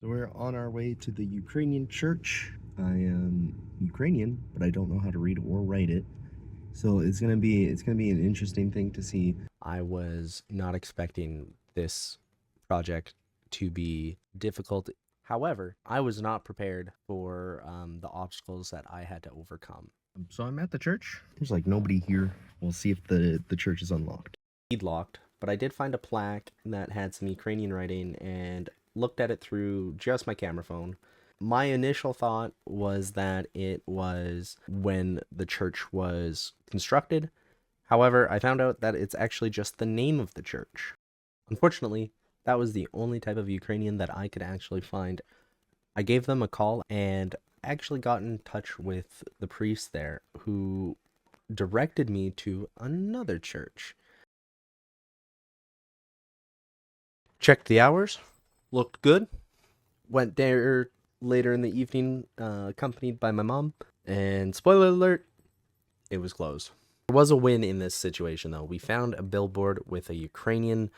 So we're on our way to the Ukrainian church. I am Ukrainian, but I don't know how to read or write it. So it's gonna be an interesting thing to see. I was not expecting this project to be difficult. However, I was not prepared for the obstacles that I had to overcome. So I'm at the church. There's like nobody here. We'll see if the church is unlocked. Locked, but I did find a plaque that had some Ukrainian writing and looked at it through just my camera phone. My initial thought was that it was when the church was constructed. However, I found out that it's actually just the name of the church. Unfortunately, that was the only type of Ukrainian that I could actually find. I gave them a call and actually got in touch with the priest there who directed me to another church. Checked the hours, looked good, went there later in the evening, accompanied by my mom, and spoiler alert, it was closed. There was a win in this situation though. We found a billboard with a Ukrainian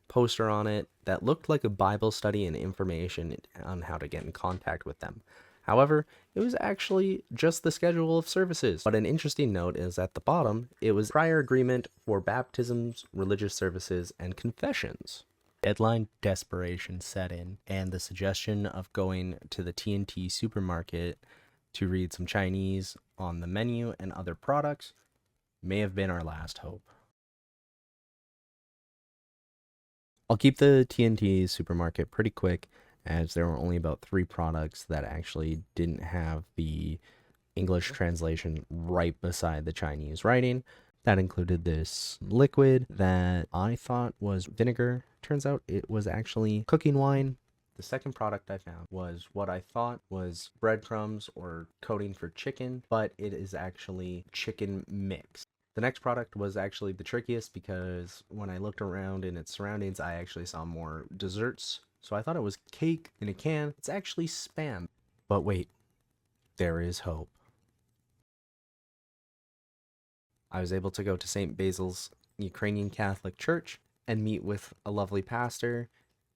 poster on it that looked like a Bible study and information on how to get in contact with them. However, it was actually just the schedule of services. But an interesting note is at the bottom, it was prior agreement for baptisms, religious services, and confessions. Deadline desperation set in, and the suggestion of going to the TNT supermarket to read some Chinese on the menu and other products may have been our last hope. I'll keep the TNT supermarket pretty quick, as there were only about 3 products that actually didn't have the English translation right beside the Chinese writing. That included this liquid that I thought was vinegar. Turns out it was actually cooking wine. The second product I found was what I thought was breadcrumbs or coating for chicken, but it is actually chicken mix. The next product was actually the trickiest because when I looked around in its surroundings, I actually saw more desserts. So I thought it was cake in a can. It's actually Spam. But wait, there is hope. I was able to go to St. Basil's Ukrainian Catholic Church and meet with a lovely pastor,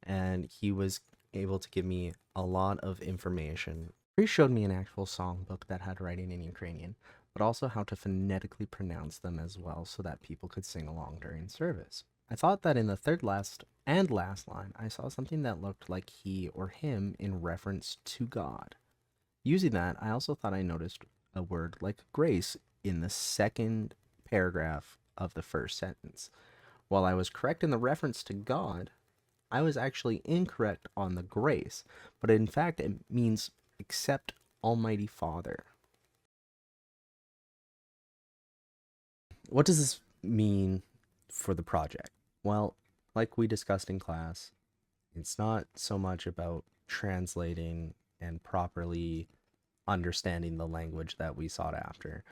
and he was able to give me a lot of information. He showed me an actual songbook that had writing in Ukrainian, but also how to phonetically pronounce them as well so that people could sing along during service. I thought that in the third last and last line, I saw something that looked like he or him in reference to God. Using that, I also thought I noticed a word like grace in the second paragraph of the first sentence. While I was correct in the reference to God, I was actually incorrect on the grace, but in fact it means except Almighty Father. What does this mean for the project? Well, like we discussed in class, it's not so much about translating and properly understanding the language that we sought after.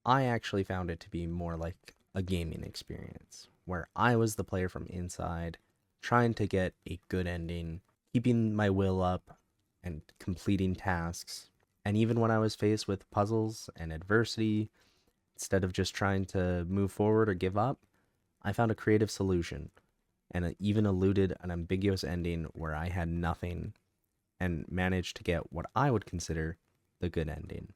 I actually found it to be more like a gaming experience where I was the player from inside, trying to get a good ending, keeping my will up, and completing tasks. And even when I was faced with puzzles and adversity, instead of just trying to move forward or give up, I found a creative solution and it even eluded an ambiguous ending where I had nothing and managed to get what I would consider the good ending.